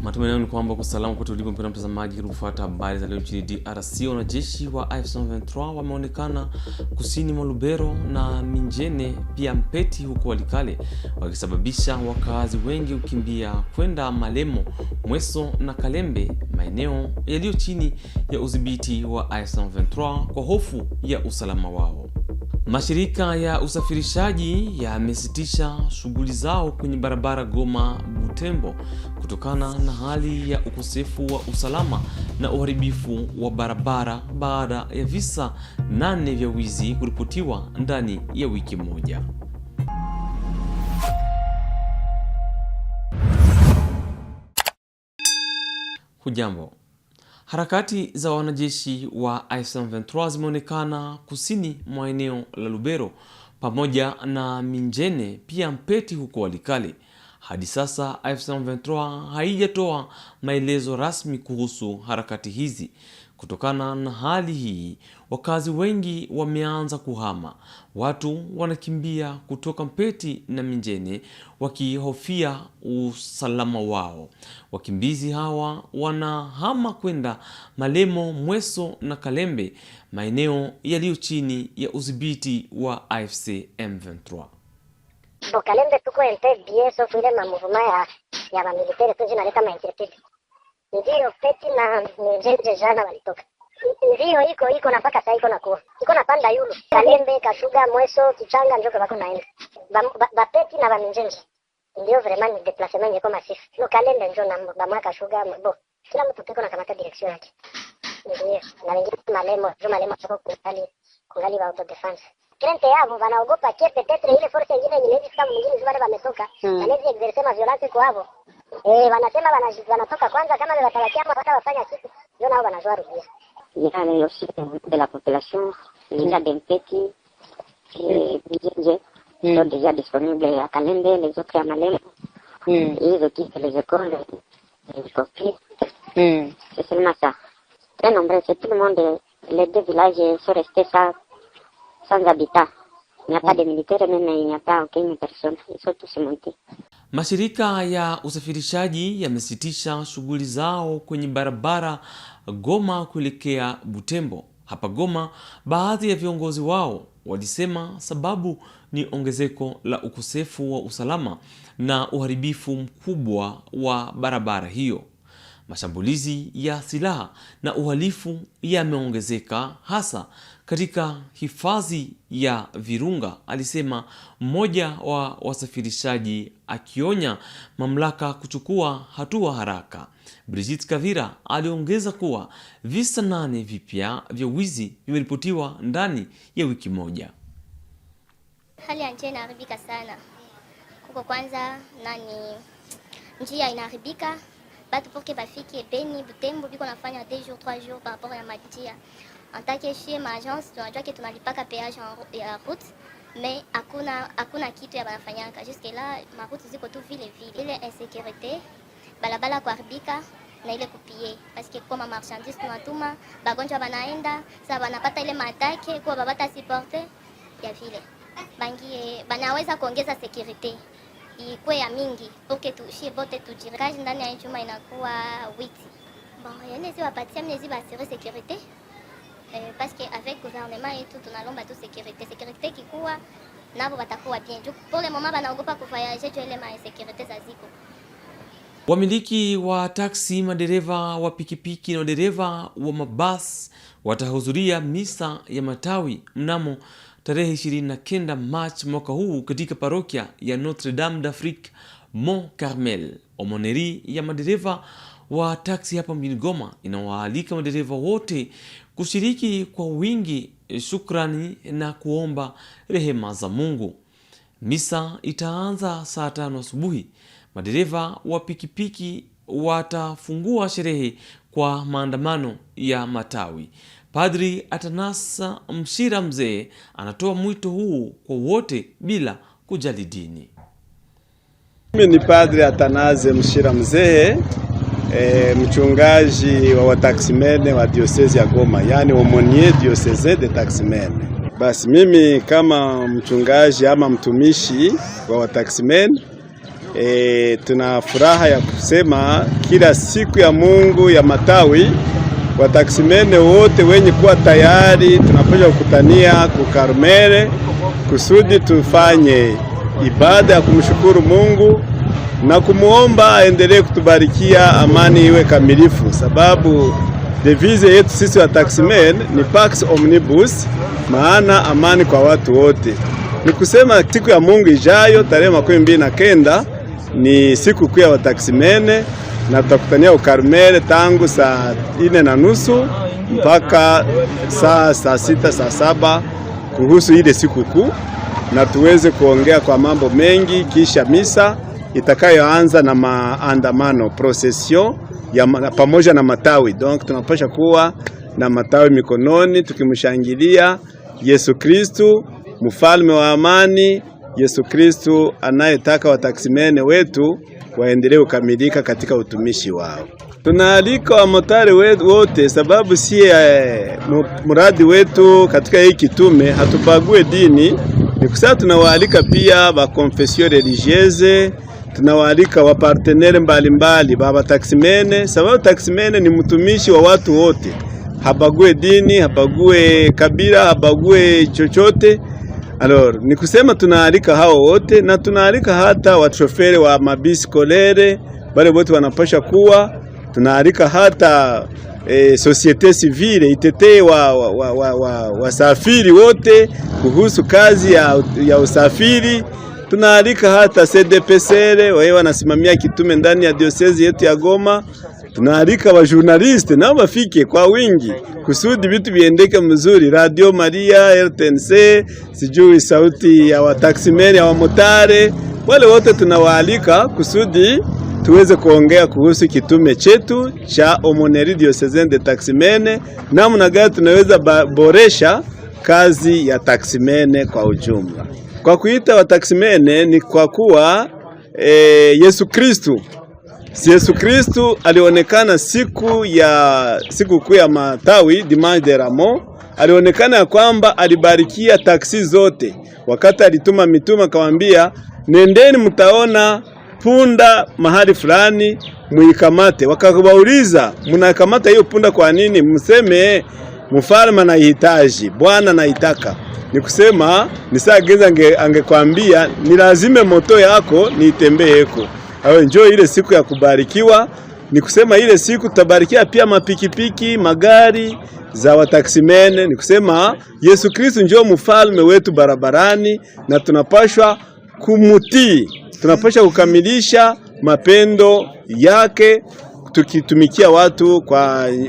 Matumaini ni kwamba kusalamu kwa tulipo mpendwa mtazamaji kufuata habari za leo nchini DRC. Wanajeshi wa AF23 wameonekana kusini mwa Lubero na Minjene pia Mpeti huko Walikale, wakisababisha wakazi wengi kukimbia kwenda Malemo, Mweso na Kalembe, maeneo yaliyo chini ya udhibiti wa AF23 kwa hofu ya usalama wao. Mashirika ya usafirishaji yamesitisha shughuli zao kwenye barabara Goma Butembo kutokana na hali ya ukosefu wa usalama na uharibifu wa barabara baada ya visa 8 vya wizi kuripotiwa ndani ya wiki moja. Hujambo. Harakati za wanajeshi wa AF23 zimeonekana kusini mwa eneo la Lubero pamoja na Minjene pia Mpeti huko Walikale. Hadi sasa AF23 haijatoa maelezo rasmi kuhusu harakati hizi. Kutokana na hali hii, wakazi wengi wameanza kuhama. Watu wanakimbia kutoka Mpeti na Minjene wakihofia usalama wao. Wakimbizi hawa wanahama kwenda Malemo, Mweso na Kalembe, maeneo yaliyo chini ya udhibiti wa AFC M23. Kalembe tuko ente bien sauf ile mamuvuma ya mamilitari tu zinaleta maincertitude. Ndio Mpeti na Minjene jana walitoka. Ndio iko na paka sasa iko na panda yulu. Kalembe, Kashuga, Mweso, Kichanga ndio bako naenda. Bapeti na Minjene ndio vraiment ni déplacement yako massif. No Kalembe ndio na bamwa Kashuga bo. Kila mtu peko na kamata direction yake. Ndio na wengine Malemo soko kungali wa auto defense. Krente yao wanaogopa ke peut-être ile force nyingine inaweza kama mwingine zibare wametoka. Wanaweza exercer ma violence kwa hapo. Wanasema wanatoka kwanza kama watalakia hata wafanya kitu. Ndio nao wanazwa rudia. Il y a aussi de la population, il y a des petits qui sont déjà disponibles à Kalembe, les autres à Malemo. Ils occupent les écoles, les copies. C'est seulement ça. Très nombreux, c'est tout le monde. Les deux villages sont restés sans habitat. Il n'y a pas de militaires, même il n'y a pas aucune personne. Ils sont tous montés. Mashirika ya usafirishaji yamesitisha shughuli zao kwenye barabara Goma kuelekea Butembo. Hapa Goma, baadhi ya viongozi wao walisema sababu ni ongezeko la ukosefu wa usalama na uharibifu mkubwa wa barabara hiyo. Mashambulizi ya silaha na uhalifu yameongezeka hasa katika hifadhi ya Virunga, alisema mmoja wa wasafirishaji, akionya mamlaka kuchukua hatua haraka. Brigitte Kavira aliongeza kuwa visa 8 vipya vya wizi vimeripotiwa ndani ya wiki moja. Hali ya njia inaharibika sana. Kuko kwanza njia inaharibika. Batu pour que bafiki Beni Butembo biko nafanya 2 jours 3 jours par rapport à Matia. En tant que chez ma agence, tunajua ke tunalipaka péage ya route, mais hakuna kitu ya banafanyaka. Jusque là ma route ziko tu vile. Ile insécurité, balabala kuharibika na ile kupie. Parce que kama marchandise tunatuma, bagonjwa banaenda, sasa banapata ile matake kwa babata supporter ya vile. Banaweza kuongeza sécurité. Ikuwe ya mingi poke tushie bote tujirikaji ndani ya chuma inakuwa witi. Bon, yenezi wapatia mnezi basire sécurité. Parce que avec gouvernement yetu tunalomba tu sécurité kikuwa nabo batakuwa bien. Pour le moment banaogopa kuvoyager juu ile ma sécurité za ziko. Wamiliki wa taksi, madereva wa pikipiki na madereva wa mabasi watahudhuria misa ya matawi mnamo tarehe 29 Machi mwaka huu katika parokia ya Notre Dame d'Afrique Mont Carmel. Omoneri ya madereva wa taksi hapa mjini Goma inawaalika madereva wote kushiriki kwa wingi, shukrani na kuomba rehema za Mungu. Misa itaanza saa 5 asubuhi. Madereva wa pikipiki watafungua sherehe kwa maandamano ya matawi. Padri Atanasa Mshira Mzee anatoa mwito huu kwa wote bila kujali dini. Mimi ni Padri Atanase Mshira Mzee, mchungaji wa wataximene wa diocese ya Goma, yani aumônier diocese de taximene. Basi mimi kama mchungaji ama mtumishi wa wataximene tuna furaha ya kusema kila siku ya Mungu ya matawi wataksimene wote wenye kuwa tayari tunapoja kukutania kukarmele kusudi tufanye ibada ya kumshukuru Mungu na kumuomba aendelee kutubarikia amani iwe kamilifu, sababu devise yetu sisi wa taximen ni Pax Omnibus, maana amani kwa watu wote. Ni kusema siku ya Mungu ijayo tarehe 29 ni siku kuu ya wataximene, na tutakutania ukarmele tangu saa 4:30 mpaka saa 6 saa 7 kuhusu ile siku kuu, na tuweze kuongea kwa mambo mengi kisha misa itakayoanza na maandamano procession ya pamoja na matawi. Donc tunapasha kuwa na matawi mikononi tukimshangilia Yesu Kristu, mfalme wa amani, Yesu Kristu anayetaka wataksimene wetu waendelee kukamilika katika utumishi wao. Tunaalika wamotari wote, sababu si muradi wetu katika hii kitume hatubague dini. Ni kusema tunawaalika pia ba confession religieuse, tunawaalika wa partenaire mbalimbali baba taksimene, sababu taksimene ni mtumishi wa watu wote, habague dini, habague kabila, habague chochote. Alors ni kusema tunaalika hao wote, na tunaalika hata washoferi wa mabisi kolere wale wote wanapasha kuwa, tunaalika hata societe civile itetee wasafiri wote kuhusu kazi ya usafiri. Tunaalika hata CDPSR wao wanasimamia kitume ndani ya diocese yetu ya Goma. Tunaalika wa journaliste nao wafike kwa wingi kusudi vitu viendeke mzuri. Radio Maria, RTNC, sijui sauti ya wataximeni ya wamotare, wale wote tunawaalika kusudi tuweze kuongea kuhusu kitume chetu cha Aumônerie Diocésaine de Taximene, namna gani tunaweza boresha kazi ya taximene kwa ujumla. Kwa kuita wataximene ni kwa kuwa Yesu Kristu alionekana siku kuu ya matawi Dimanche de Ramos, alionekana ya kwamba alibarikia taksi zote. Wakati alituma mituma akamwambia, nendeni mtaona punda mahali fulani muikamate. Wakawauliza, mnakamata hiyo punda kwa nini? Mseme mfalme anahitaji, Bwana anaitaka. Ni kusema ni saa genza angekwambia ni lazime moto yako niitembeeko. Hayo njoo ile siku ya kubarikiwa. Ni kusema ile siku tutabarikia pia mapikipiki, magari za wataksimene. Ni kusema Yesu Kristo njoo mfalme wetu barabarani, na tunapashwa kumutii. Tunapaswa kukamilisha mapendo yake tukitumikia watu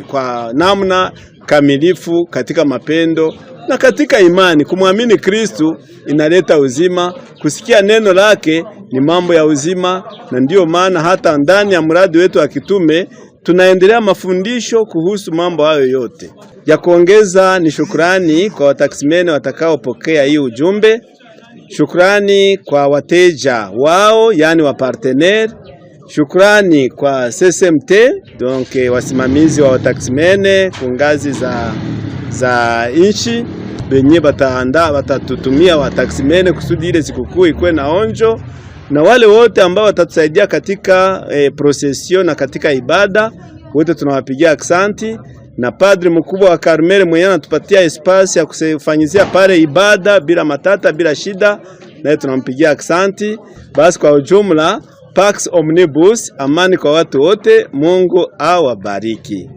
kwa namna kamilifu katika mapendo na katika imani. Kumwamini Kristu inaleta uzima, kusikia neno lake ni mambo ya uzima, na ndiyo maana hata ndani ya mradi wetu wa kitume tunaendelea mafundisho kuhusu mambo hayo yote. Ya kuongeza ni shukrani kwa wataksimene watakaopokea hii ujumbe. Shukrani kwa wateja wao, yani wa partenaire. Shukrani kwa CSMT, donc wasimamizi wa wataksimene kungazi za inchi benye watatutumia wataksimene kusudi ile sikukuu ikuwe na onjo, na wale wote ambao watatusaidia katika procession na katika ibada, wote tunawapigia aksanti. Na padri mkubwa wa Karmele mwenye anatupatia espace ya kufanyizia pale ibada bila matata, bila shida, naye tunampigia aksanti. Basi kwa ujumla, Pax Omnibus, amani kwa watu wote. Mungu awabariki.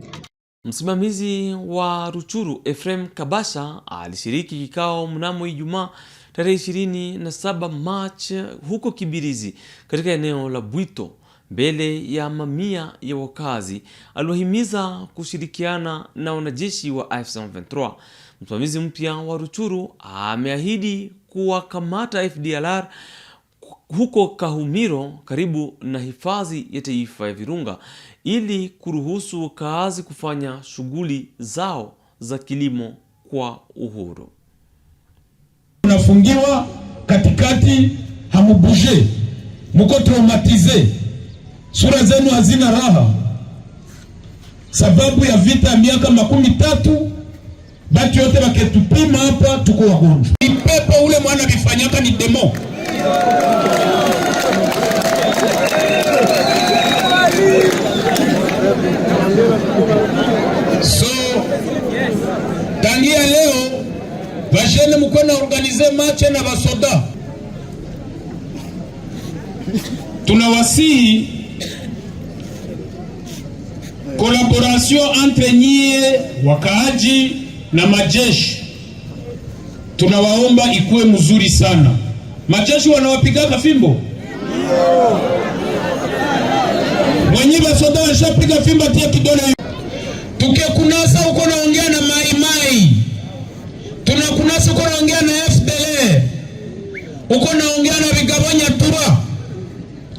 Msimamizi wa Ruchuru Ephraim Kabasha alishiriki kikao mnamo Ijumaa tarehe 27 Machi huko Kibirizi katika eneo la Bwito mbele ya mamia ya wakazi. Aliwahimiza kushirikiana na wanajeshi wa AFC/M23. Msimamizi mpya wa Ruchuru ameahidi kuwakamata FDLR huko Kahumiro karibu na hifadhi ya taifa ya Virunga ili kuruhusu wakazi kufanya shughuli zao za kilimo kwa uhuru. Unafungiwa katikati, hamubuje, muko traumatize, sura zenu hazina raha sababu ya vita miaka 30. Batu yote baketupima hapa tuko wagonjwa. Ipepo ule mwana bifanyaka ni demo. Bashene mko na organize match na basoda. Tunawasihi collaboration entre nyie wakaaji na majeshi. Tunawaomba ikuwe mzuri sana. Majeshi wanawapiga fimbo? Mwenye basoda washapiga fimbo tia kidole. Tukikunasa uko naongea na Mai. Tunakunasa uko naongea na FDL. Uko naongea na Bigabanya Tura.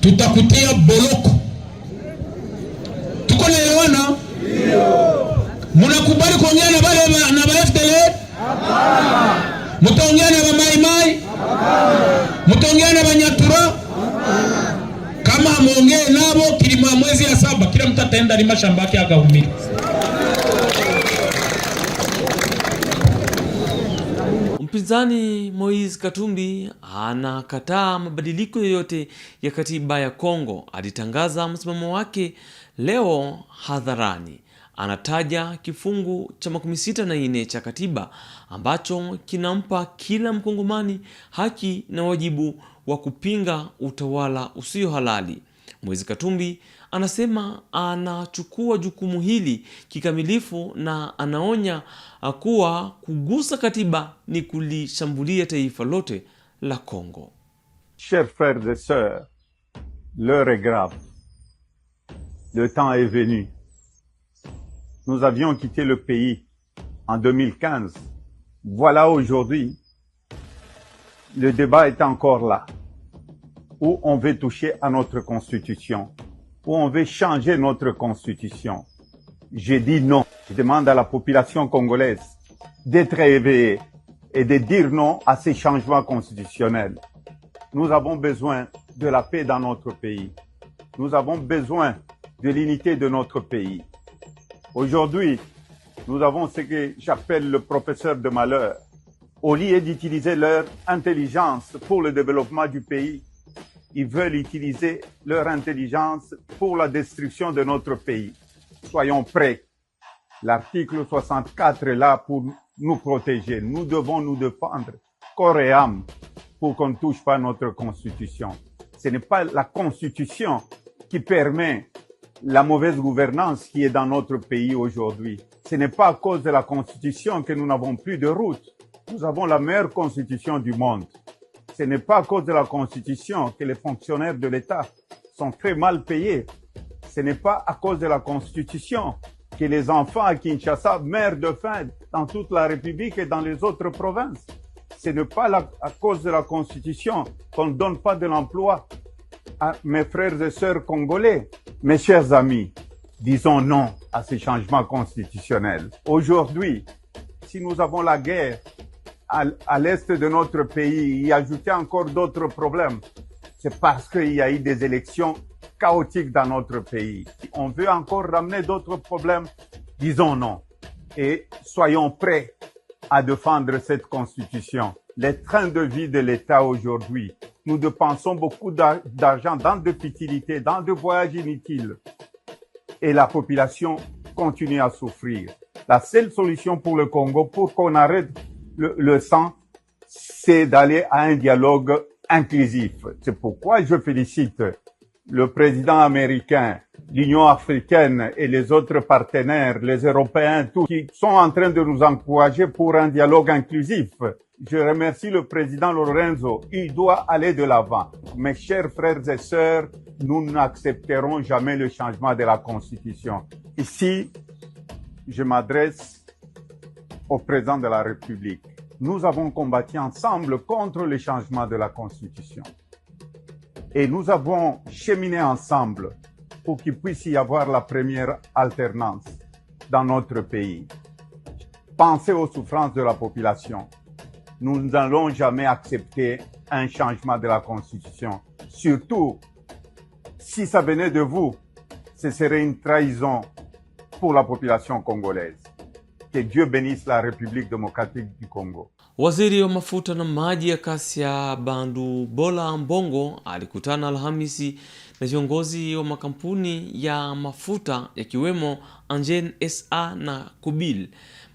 Tutakutia boloko. Tuko naelewana? Mnakubali kuongea na wale na FDL? Hapana. Mtaongea na Mai? Hapana. Mtaongea na Banyatura? Hapana. Kama muongee nabo kilima mwezi ya 7 kila mtu ataenda lima shamba yake akaumia. Mpinzani Moise Katumbi anakataa mabadiliko yoyote ya katiba ya Kongo. Alitangaza msimamo wake leo hadharani. Anataja kifungu cha 64 cha katiba ambacho kinampa kila mkongomani haki na wajibu wa kupinga utawala usio halali. Moise Katumbi anasema anachukua jukumu hili kikamilifu na anaonya kuwa kugusa katiba ni kulishambulia taifa lote la Kongo. Chers frères et sœurs, l'heure est grave. Le temps est venu. Nous avions quitté le pays en 2015. Voilà aujourd'hui, le débat est encore là, où on veut toucher à notre constitution, où on veut changer notre constitution. Je dis non. Je demande à la population congolaise d'être éveillée et de dire non à ces changements constitutionnels. Nous avons besoin de la paix dans notre pays. Nous avons besoin de l'unité de notre pays. Aujourd'hui, nous avons ce que j'appelle le professeur de malheur. Au lieu d'utiliser leur intelligence pour le développement du pays, ils veulent utiliser leur intelligence pour la destruction de notre pays. Soyons prêts. L'article 64 est là pour nous protéger. Nous devons nous défendre corps et âme pour qu'on ne touche pas notre constitution. Ce n'est pas la constitution qui permet la mauvaise gouvernance qui est dans notre pays aujourd'hui. Ce n'est pas à cause de la constitution que nous n'avons plus de route. Nous avons la meilleure constitution du monde. Ce n'est pas à cause de la constitution que les fonctionnaires de l'État sont très mal payés. Ce n'est pas à cause de la constitution que les enfants à Kinshasa meurent de faim dans toute la République et dans les autres provinces. Ce n'est pas à cause de la constitution qu'on ne donne pas de l'emploi à mes frères et sœurs congolais. Mes chers amis, disons non à ces changements constitutionnels. Aujourd'hui, si nous avons la guerre à l'est de notre pays, y ajouter encore d'autres problèmes, c'est parce qu'il y a eu des élections chaotiques dans notre pays. On veut encore ramener d'autres problèmes, disons non. Et soyons prêts à défendre cette constitution. Les trains de vie de l'État aujourd'hui, nous dépensons beaucoup d'argent dans des futilités, dans des voyages inutiles. Et la population continue à souffrir. La seule solution pour le Congo, pour qu'on arrête le sang, c'est d'aller à un dialogue inclusif. C'est pourquoi je félicite le président américain, l'Union africaine et les autres partenaires, les Européens, tous, qui sont en train de nous encourager pour un dialogue inclusif. Je remercie le président Lorenzo. Il doit aller de l'avant. Mes chers frères et sœurs, nous n'accepterons jamais le changement de la Constitution. Ici, je m'adresse au président de la République. Nous avons combattu ensemble contre le changement de la Constitution. Et nous avons cheminé ensemble pour qu'il puisse y avoir la première alternance dans notre pays. Pensez aux souffrances de la population. Nous n'allons jamais accepter un changement de la Constitution. Surtout, si ça venait de vous, ce serait une trahison pour la population congolaise. Que Dieu bénisse la République démocratique du Congo. Waziri wa mafuta na maji ya Kasia Bandu Bola Mbongo alikutana Alhamisi na viongozi wa makampuni ya mafuta yakiwemo Angen SA na Kubil.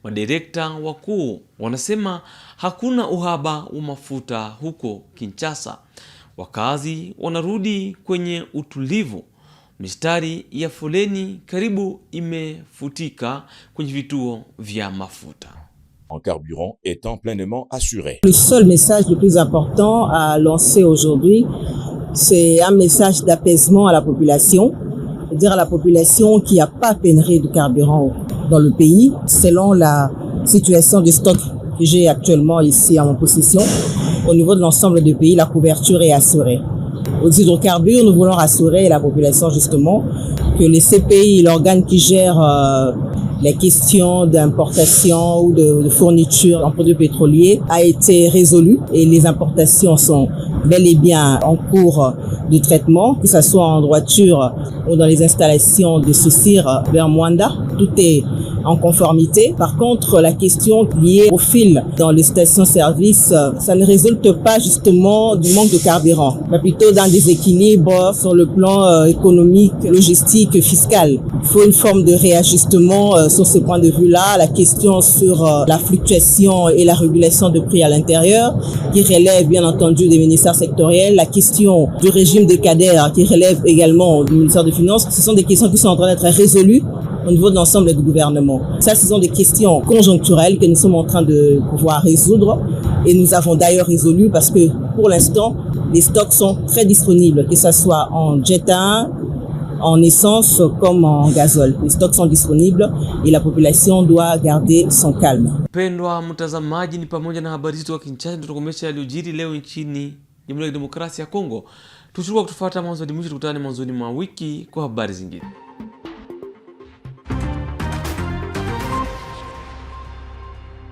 Madirekta wakuu wanasema hakuna uhaba wa mafuta huko Kinshasa. Wakazi wanarudi kwenye utulivu. Mistari ya foleni karibu imefutika kwenye vituo vya mafuta. En carburant étant pleinement assuré. Le seul message le plus important à lancer aujourd'hui, c'est un message d'apaisement à la population. Dire à la population qu'il n'y a pas pénurie de carburant dans le pays. Selon la situation du stock que j'ai actuellement ici en mon possession, au niveau de l'ensemble du pays, la couverture est assurée. Aux hydrocarbures, nous voulons rassurer la population justement que les CPI, l'organe qui gère les questions d'importation ou de fourniture en produits pétroliers, a été résolu et les importations sont bel et bien en cours de traitement, que ce soit en droiture ou dans les installations de Saussure vers Mwanda. Tout est en conformité. Par contre, la question liée au fil dans les stations-service, ça ne résulte pas justement du manque de carburant, mais plutôt d'un déséquilibre sur le plan économique, logistique, fiscal. Il faut une forme de réajustement sur ce point de vue-là. La question sur la fluctuation et la régulation de prix à l'intérieur, qui relève bien entendu des ministères sectoriels. La question du régime des cadres, qui relève également du ministère des Finances. Ce sont des questions qui sont en train d'être résolues au niveau de l'ensemble du gouvernement. Ça, ce sont des questions conjoncturelles que nous sommes en train de pouvoir résoudre. Et nous avons d'ailleurs résolu parce que pour l'instant, les stocks sont très disponibles, que ce soit en jet 1, en essence comme en gazole. Les stocks sont disponibles et la population doit garder son calme. Pendwa mtazamaji, ni pamoja na habari zetu wa Kinshasa tunakomesha yaliyojiri leo nchini Jamhuri ya Demokrasia ya Kongo. Tushukuru kwa kutufuata mwanzo hadi mwisho. Tukutane mwanzoni mwa wiki kwa habari zingine.